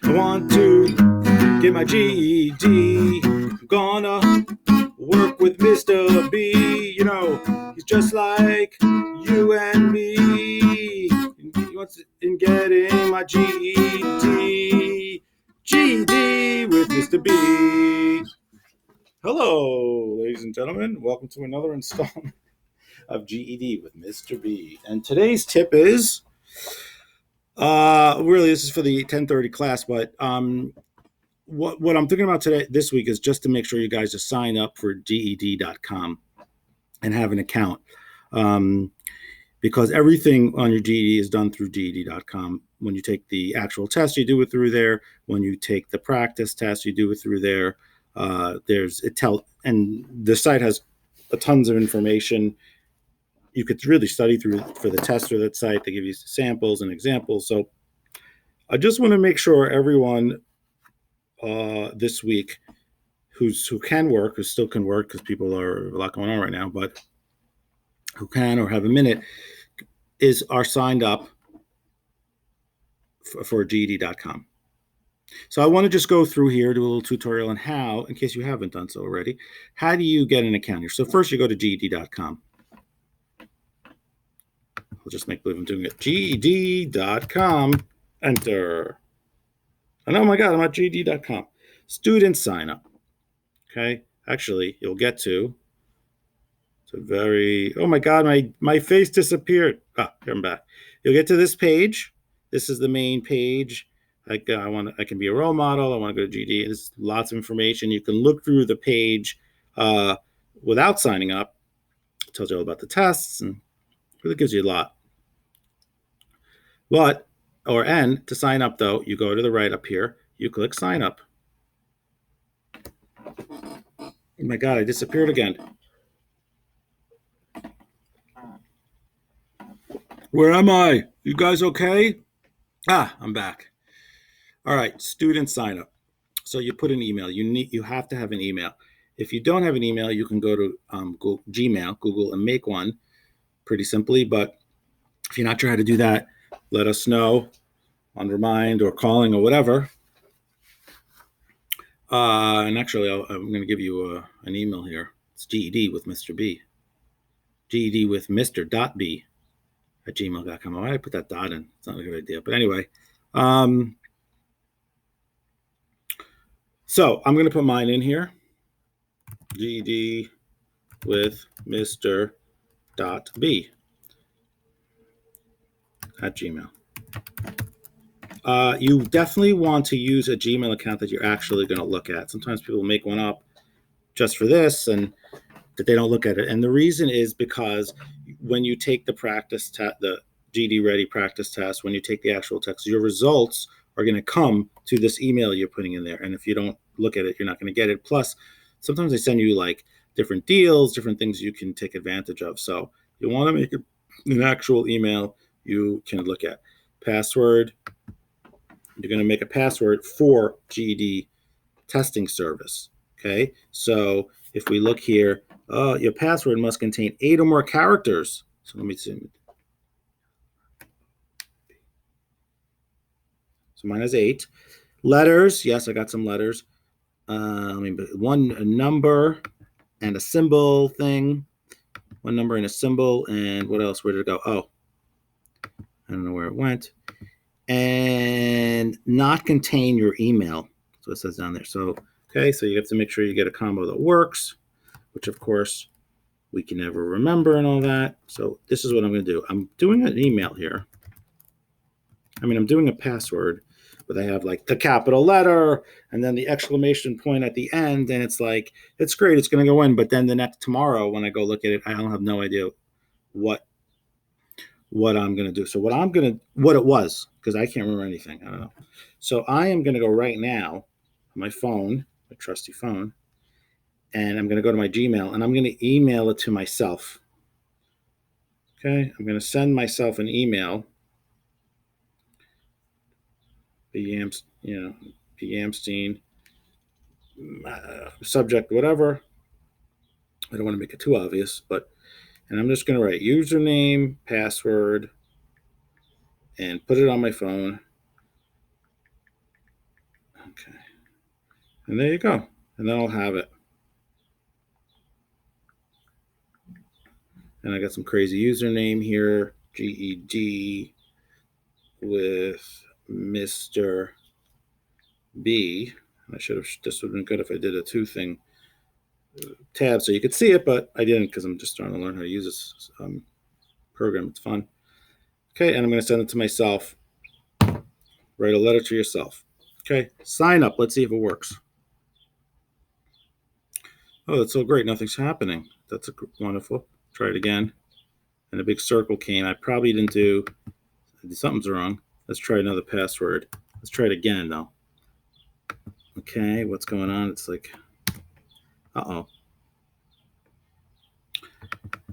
I want to get my GED. I'm gonna work with Mr. B. You know, he's just like you and me. He wants in getting my GED. GED with Mr. B. Hello, ladies and gentlemen. Welcome to another installment of GED with Mr. B. And today's tip is really this is for the 10:30 class, but what I'm thinking about this week is just to make sure you guys just sign up for GED.com and have an account. Because everything on your GED is done through GED.com. When you take the actual test, you do it through there. When you take the practice test, you do it through there. And the site has tons of information. You could really study through for the test through that site. They give you samples and examples. So I just want to make sure everyone this week who can work, who still can work, because people are a lot going on right now, but who can or have a minute, are signed up for GED.com. So I want to just go through here, do a little tutorial on how, in case you haven't done so already, how do you get an account here? So first you go to GED.com. I'll just make believe I'm doing it. GED.com, enter. And oh my God, I'm at GED.com. Student sign up. Okay, actually, you'll get to. Oh my God, my face disappeared. Here I'm back. You'll get to this page. This is the main page. I can be a role model. I want to go to GED. There's lots of information. You can look through the page without signing up. It tells you all about the tests and really gives you a lot. To sign up though, you go to the right up here. You click sign up. Oh my God, I disappeared again. Where am I? You guys okay? I'm back. All right, student sign up. So you put an email. You have to have an email. If you don't have an email, you can go to Google, and make one pretty simply. But if you're not sure how to do that, let us know on Remind or calling or whatever. And actually, I'm going to give you an email here. It's GED with Mr. B. GED with Mr. B at gmail.com. Why did I put that dot in? It's not a good idea. But anyway, so I'm going to put mine in here. GED with Mr. B at Gmail. You definitely want to use a Gmail account that you're actually going to look at. Sometimes people make one up just for this and that they don't look at it. And the reason is because when you take the practice test, the GED Ready practice test, when you take the actual test, your results are going to come to this email you're putting in there. And if you don't look at it, you're not going to get it. Plus, sometimes they send you like different deals, different things you can take advantage of. So you want to make it an actual email you can look at. Password. You're going to make a password for GED testing service. Okay. So if we look here, your password must contain 8 or more characters. So let me see. So mine has 8 letters. Yes, I got some letters. A number and a symbol thing. One number and a symbol. And what else? Where did it go? Oh, I don't know where it went. And not contain your email. So it says down there. So, okay, so you have to make sure you get a combo that works, which of course we can never remember and all that. So this is what I'm going to do. I'm doing an email here. I'm doing a password, but I have like the capital letter and then the exclamation point at the end. And it's like, it's great. It's going to go in. But then tomorrow when I go look at it, I don't have no idea what I'm going to do. So what it was, because I can't remember anything. I don't know. So I am going to go right now on my phone, my trusty phone, and I'm going to go to my Gmail and I'm going to email it to myself. Okay. I'm going to send myself an email. P. Amstein, subject, whatever. I don't want to make it too obvious, and I'm just going to write username, password, and put it on my phone. Okay. And there you go. And then I'll have it. And I got some crazy username here. GED with Mr. B. This would have been good if I did a two thing tab so you could see it, but I didn't because I'm just starting to learn how to use this program. It's fun. Okay, and I'm going to send it to myself. Write a letter to yourself. Okay, sign up. Let's see if it works. Oh, that's so great. Nothing's happening. That's wonderful. Try it again. And a big circle came. I probably didn't do, something's wrong. Let's try another password. Let's try it again, though. Okay, what's going on? It's like, uh-oh.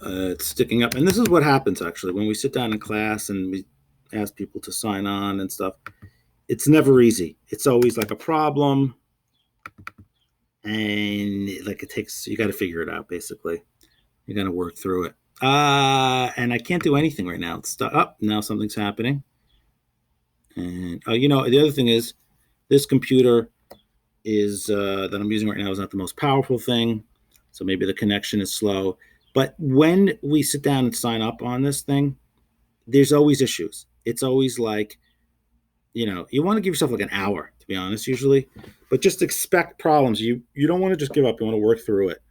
It's sticking up. And this is what happens, actually, when we sit down in class and we ask people to sign on and stuff. It's never easy. It's always like a problem. And like it takes, you got to figure it out, basically. You got to work through it. And I can't do anything right now. It's stuck up. Now something's happening. And, the other thing is this computer is that I'm using right now is not the most powerful thing. So maybe the connection is slow. But when we sit down and sign up on this thing, there's always issues. It's always like, you want to give yourself like an hour, to be honest, usually, but just expect problems. You don't want to just give up. You want to work through it.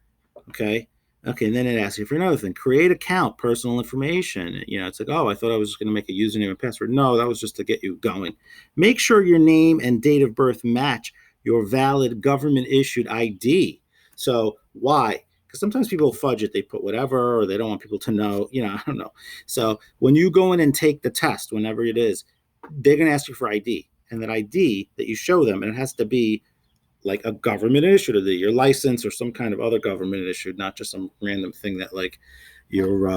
Okay. Okay. And then it asks you for another thing, create account, personal information. It's like, oh, I thought I was just going to make a username and password. No, that was just to get you going. Make sure your name and date of birth match your valid government issued ID. So why? Because sometimes people fudge it. They put whatever, or they don't want people to know, I don't know. So when you go in and take the test, whenever it is, they're going to ask you for ID, and that ID that you show them, and it has to be like a government issued, or your license or some kind of other government issued, not just some random thing that like your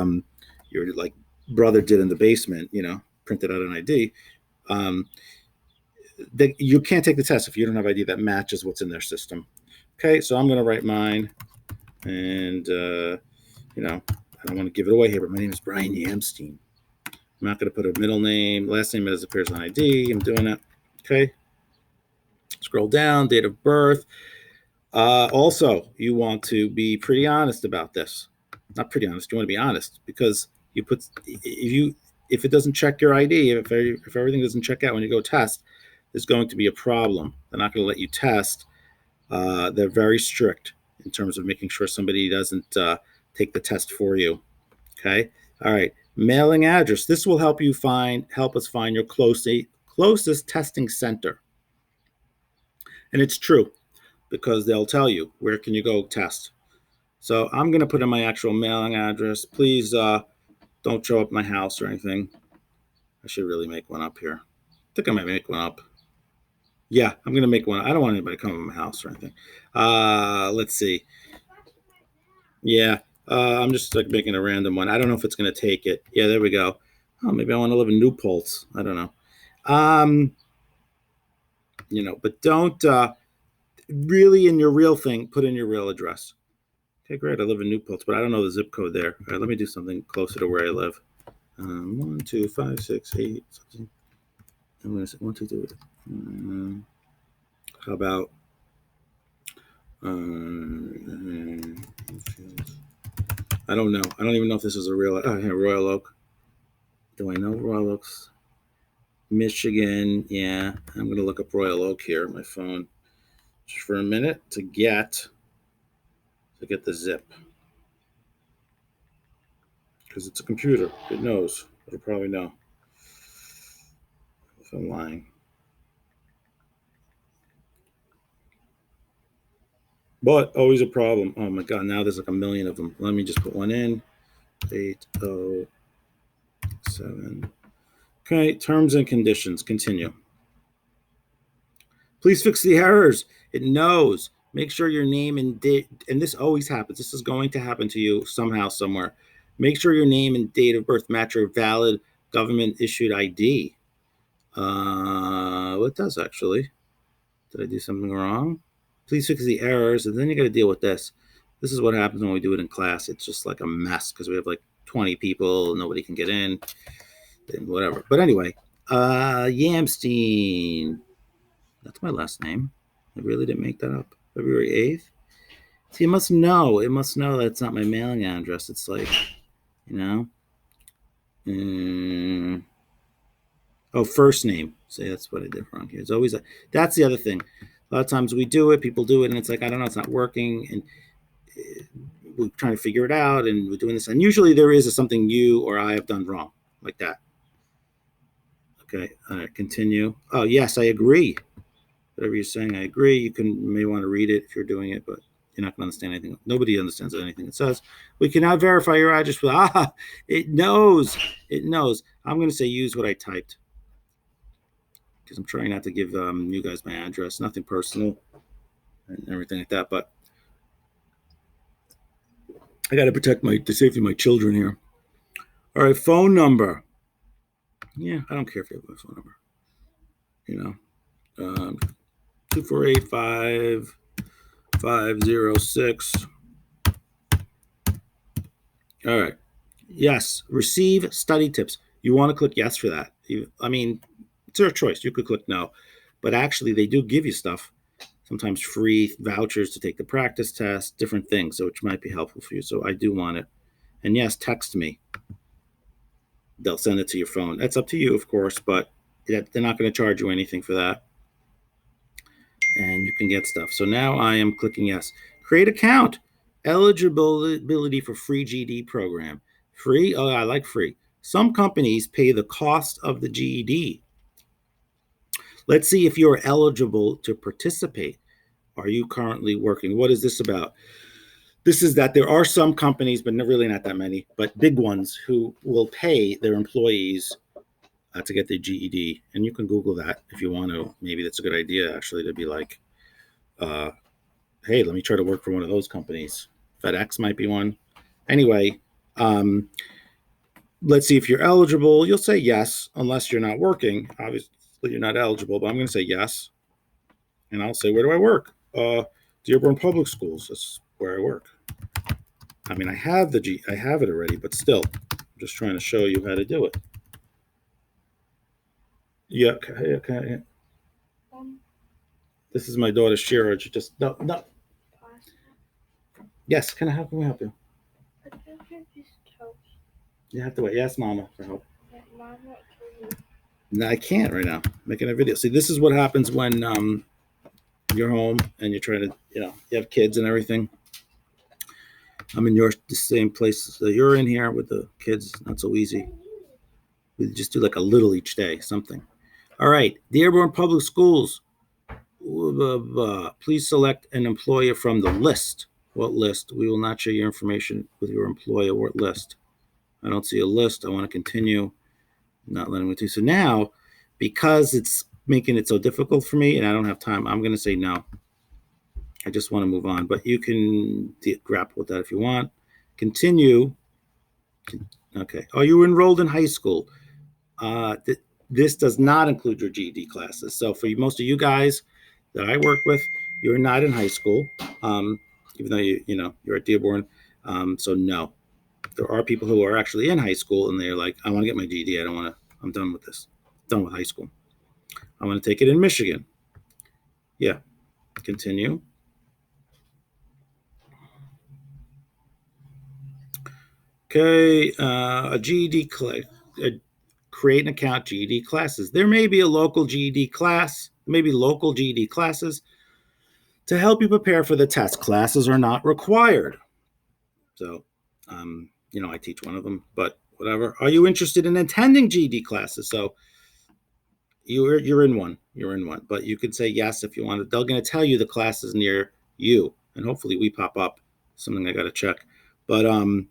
like brother did in the basement, printed out an ID. That you can't take the test if you don't have ID that matches what's in their system. Okay, so I'm going to write mine, and I don't want to give it away here, but my name is Brian Yamstein. I'm not going to put a middle name, last name as appears on ID. I'm doing it. Okay. Scroll down, date of birth. Also, you want to be pretty honest about this. Not pretty honest. You want to be honest, because if it doesn't check your ID, if everything doesn't check out when you go test, there's going to be a problem. They're not going to let you test. They're very strict in terms of making sure somebody doesn't take the test for you. Okay. All right. Mailing address. This will help us find your closest testing center. And it's true, because they'll tell you where can you go test. So I'm going to put in my actual mailing address. Please don't show up my house or anything. I should really make one up here. I think I might make one up. Yeah, I'm going to make one. I don't want anybody to come to my house or anything. Let's see. Yeah, I'm just like making a random one. I don't know if it's going to take it. Yeah, there we go. Oh, maybe I want to live in New Paltz. I don't know. But don't really, in your real thing, put in your real address. Okay, great. I live in New Paltz, but I don't know the zip code there. All right, let me do something closer to where I live. 1, 2, 5, 6, 8. Something. I'm going to say 1, 2, 3. How about? I don't know. I don't even know if this is a real. Oh, here, Royal Oak. Do I know Royal Oaks? Michigan. Yeah, I'm going to look up Royal Oak here on my phone just for a minute to get the zip. Because it's a computer. It knows. It'll probably know if I'm lying. But always a problem. Oh my God, now there's like a million of them. Let me just put one in. 807. Okay, terms and conditions. Continue. Please fix the errors. It knows. Make sure your name and date, and this always happens. This is going to happen to you somehow, somewhere. Make sure your name and date of birth match your valid government issued ID. It does actually. Did I do something wrong? Please fix the errors, and then you got to deal with this. This is what happens when we do it in class. It's just like a mess because we have like 20 people, nobody can get in, and whatever. But anyway, Yamstein. That's my last name. I really didn't make that up. February 8th. See, it must know. It must know that it's not my mailing address. It's like, you know. Mm, oh, first name. See, that's what I did wrong here. It's always that's the other thing. A lot of times we do it, people do it, and it's like, I don't know, it's not working. And we're trying to figure it out, and we're doing this. And usually there is something you or I have done wrong, like that. Okay, continue. Oh, yes, I agree. Whatever you're saying, I agree. You may want to read it if you're doing it, but you're not going to understand anything. Nobody understands anything it says. We cannot verify your address with, it knows. It knows. I'm going to say use what I typed because I'm trying not to give you guys my address, nothing personal and everything like that. But I got to protect the safety of my children here. All right, phone number. Yeah, I don't care if you have my phone number. You know, 248-5506. All right. Yes. Receive study tips. You want to click yes for that. I mean, it's your choice. You could click no. But actually, they do give you stuff, sometimes free vouchers to take the practice test, different things, so which might be helpful for you. So I do want it. And yes, text me. They'll send it to your phone. That's up to you, of course, but they're not going to charge you anything for that. And you can get stuff. So now I am clicking yes. Create account. Eligibility for free GED program. Free? Oh, I like free. Some companies pay the cost of the GED. Let's see if you're eligible to participate. Are you currently working? What is this about? This is that there are some companies, but really not that many, but big ones who will pay their employees to get their GED. And you can Google that if you want to. Maybe that's a good idea, actually, to be like, hey, let me try to work for one of those companies. FedEx might be one. Anyway, let's see if you're eligible. You'll say yes, unless you're not working. Obviously, you're not eligible, but I'm going to say yes. And I'll say, where do I work? Dearborn Public Schools. That's where I work. I mean, I have it already, but still, I'm just trying to show you how to do it. Yeah, okay. This is my daughter Shira. Just no. Yes, can we help you? You have to wait. Yes, Mama, for help. No, I can't right now. I'm making a video. See, this is what happens when you're home and you're trying to, you have kids and everything. I'm in the same place that you're in here with the kids. Not so easy. We just do like a little each day, something. All right, Dearborn Public Schools. Please select an employer from the list. What list? We will not share your information with your employer. What list? I don't see a list. I want to continue. Not letting me do. So now, because it's making it so difficult for me and I don't have time, I'm going to say no. I just want to move on, but you can grapple with that if you want. Continue. Okay. Are you enrolled in high school? This does not include your GED classes. So for most of you guys that I work with, you're not in high school, even though you're at Dearborn. So no, there are people who are actually in high school and they're like, I want to get my GED. I'm done with this. Done with high school. I want to take it in Michigan. Yeah. Continue. Okay. A GED create an account, GED classes. There may be a local GED class, maybe local GED classes to help you prepare for the test. Classes are not required. So, I teach one of them, but whatever. Are you interested in attending GED classes? So you're in one. You're in one, but you could say yes if you want. They're going to tell you the classes near you, and hopefully we pop up. Something I got to check, but I'm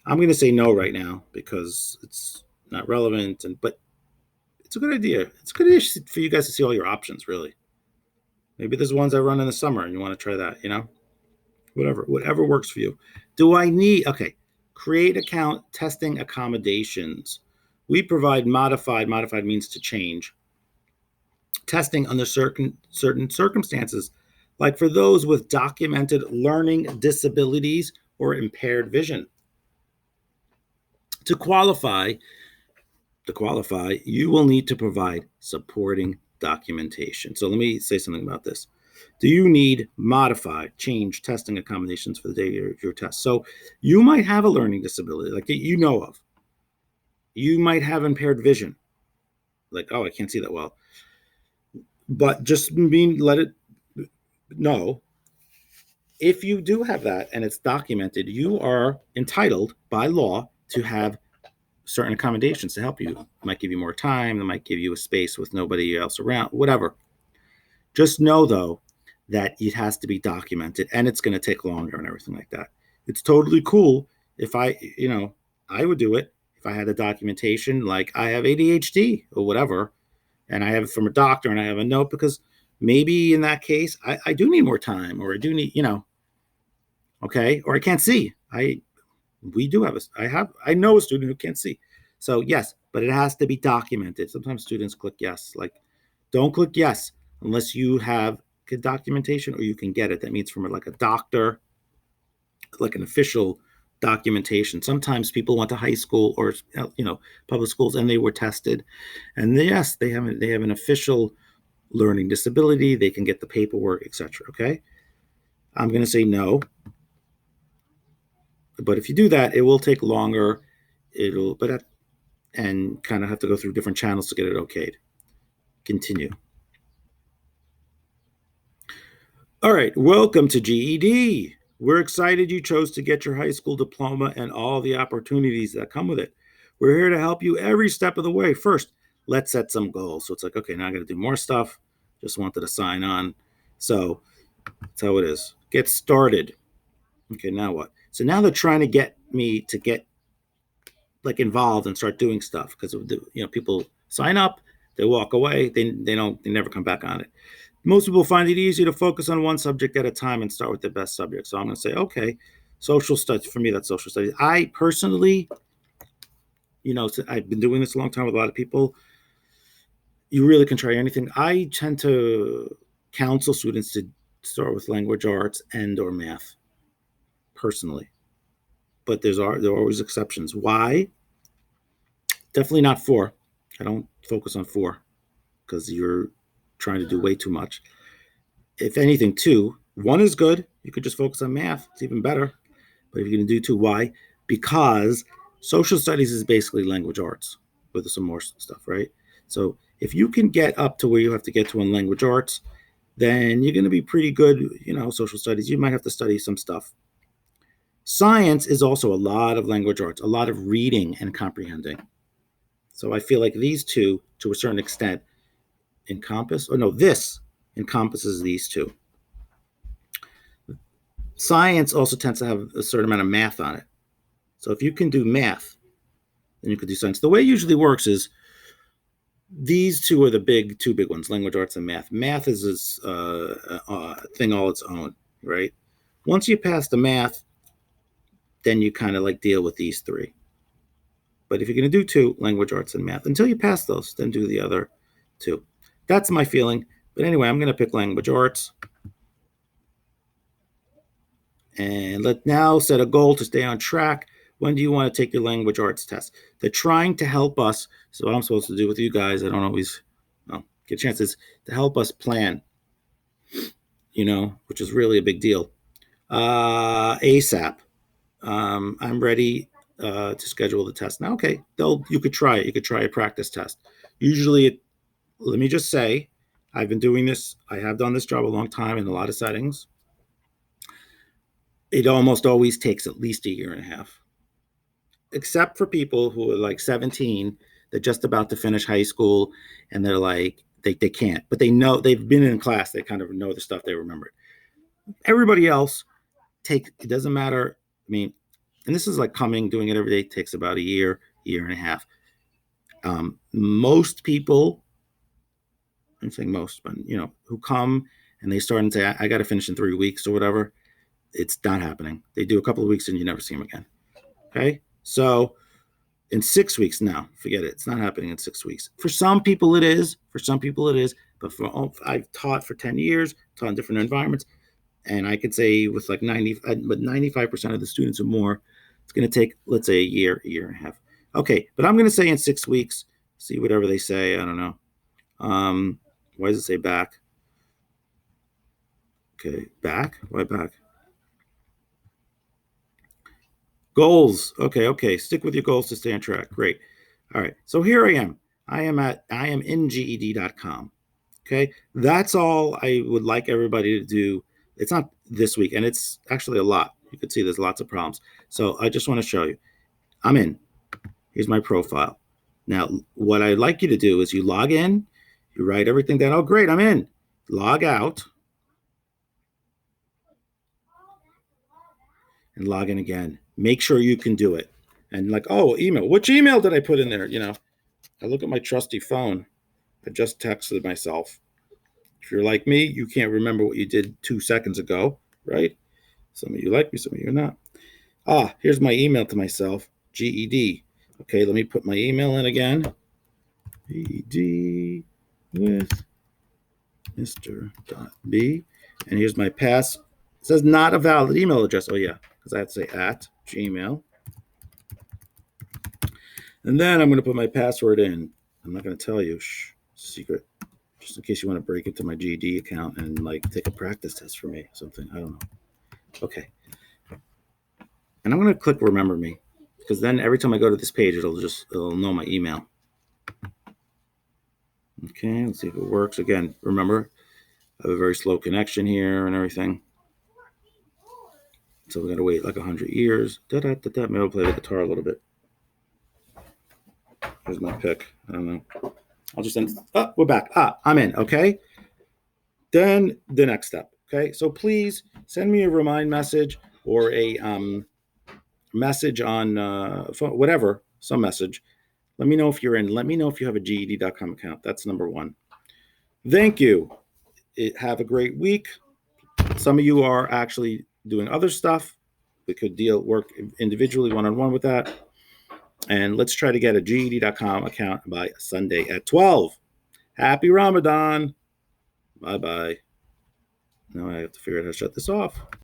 going to say no right now because it's not relevant. But it's a good idea. It's a good idea for you guys to see all your options. Really, maybe there's ones I run in the summer, and you want to try that. Whatever works for you. Do I need, okay, create account testing accommodations. We provide modified means to change, testing under certain circumstances, like for those with documented learning disabilities or impaired vision. To qualify, you will need to provide supporting documentation. So let me say something about this. Do you need modify, change testing accommodations for the day of your test? So you might have a learning disability, like you know of. You might have impaired vision, like, oh, I can't see that well. But just let it know, if you do have that and it's documented, you are entitled by law to have certain accommodations to help you. It might give you more time. It might give you a space with nobody else around, whatever. Just know, though, that it has to be documented and it's going to take longer and everything like that. It's totally cool if I would do it if I had the documentation, like I have ADHD or whatever, and I have it from a doctor and I have a note, because maybe in that case, I do need more time, or I do need, okay, or I can't see. I know a student who can't see. So yes, but it has to be documented. Sometimes students click yes. Like, don't click yes unless you have good documentation or you can get it. That means from like a doctor, like an official documentation. Sometimes people went to high school or public schools and they were tested, and yes, they have an official learning disability. They can get the paperwork, etc. Okay, I'm going to say no. But if you do that, it will take longer. And kind of have to go through different channels to get it okayed. Continue. All right, welcome to GED. We're excited you chose to get your high school diploma and all the opportunities that come with it. We're here to help you every step of the way. First, let's set some goals. So it's like, okay, now I got to do more stuff. Just wanted to sign on. So that's how it is. Get started. Okay, now what? So now they're trying to get me to get like involved and start doing stuff, because people sign up, they walk away, they never come back on it. Most people find it easier to focus on one subject at a time and start with the best subject. So I'm going to say, okay, social studies. For me, that's social studies. I personally, I've been doing this a long time with a lot of people. You really can try anything. I tend to counsel students to start with language arts and or math, personally. But there are always exceptions. Why? Definitely not 4. I don't focus on 4 because you're trying to do way too much. If anything, 2. 1 is good. You could just focus on math. It's even better. But if you're going to do 2, why? Because social studies is basically language arts with some more stuff, right? So if you can get up to where you have to get to in language arts, then you're going to be pretty good. Social studies, you might have to study some stuff. Science is also a lot of language arts, a lot of reading and comprehending. So I feel like these two, to a certain extent, this encompasses these two. Science also tends to have a certain amount of math on it. So if you can do math, then you could do science. The way it usually works is these two are the two big ones, language arts and math. Math is this thing all its own, right? Once you pass the math, then you kind of like deal with these 3. But if you're going to do 2, language arts and math, until you pass those, then do the other 2. That's my feeling. But anyway, I'm going to pick language arts. And let's now set a goal to stay on track. When do you want to take your language arts test? They're trying to help us. So what I'm supposed to do with you guys, I don't always get chances to help us plan, which is really a big deal. ASAP. I'm ready to schedule the test now. Okay, you could try it. You could try a practice test. Usually, let me just say, I've been doing this. I have done this job a long time in a lot of settings. It almost always takes at least a year and a half, except for people who are like 17. They're just about to finish high school and they're like, they can't, but they know they've been in class. They kind of know the stuff, they remember. Everybody else it doesn't matter. I mean, and this is like doing it every day takes about a year and a half. Most people, I'm saying most, but who come and they start and say, I got to finish in 3 weeks or whatever, it's not happening. They do a couple of weeks and you never see them again. Okay. So in 6 weeks now, forget it. It's not happening in 6 weeks. For some people it is. But I've taught for 10 years, taught in different environments. And I could say with like 95% of the students or more, it's going to take, let's say, a year and a half. Okay. But I'm going to say in 6 weeks, see whatever they say. I don't know. Why does it say back? Okay, back? Why back? Goals. Okay. Stick with your goals to stay on track. Great. All right. So here I am. I am in GED.com. Okay. That's all I would like everybody to do. It's not this week, and it's actually a lot. You can see there's lots of problems. So I just want to show you. I'm in. Here's my profile. Now, what I'd like you to do is you log in, you write everything down. Oh, great, I'm in. Log out and log in again. Make sure you can do it. And like, oh, email. Which email did I put in there? I look at my trusty phone. I just texted myself. If you're like me, you can't remember what you did 2 seconds ago, right? Some of you like me, some of you are not. Here's my email to myself, GED. Okay, let me put my email in again. GED with Mr. B. And here's my pass. It says not a valid email address. Oh, yeah, because I have to say at Gmail. And then I'm going to put my password in. I'm not going to tell you. Secret. Just in case you want to break into my GED account and like take a practice test for me or something. I don't know. Okay. And I'm going to click remember me because then every time I go to this page, it'll know my email. Okay, let's see if it works. Again, remember, I have a very slow connection here and everything. So we got to wait like 100 years. Maybe I'll play the guitar a little bit. Here's my pick. I don't know. I'll just end. We're back. I'm in. Okay. Then the next step. Okay. So please send me a remind message or a message on phone, whatever, some message. Let me know if you're in. Let me know if you have a GED.com account. That's number one. Thank you. Have a great week. Some of you are actually doing other stuff. We could work individually, one-on-one with that. And let's try to get a GED.com account by Sunday at 12. Happy Ramadan. Bye-bye. Now I have to figure out how to shut this off.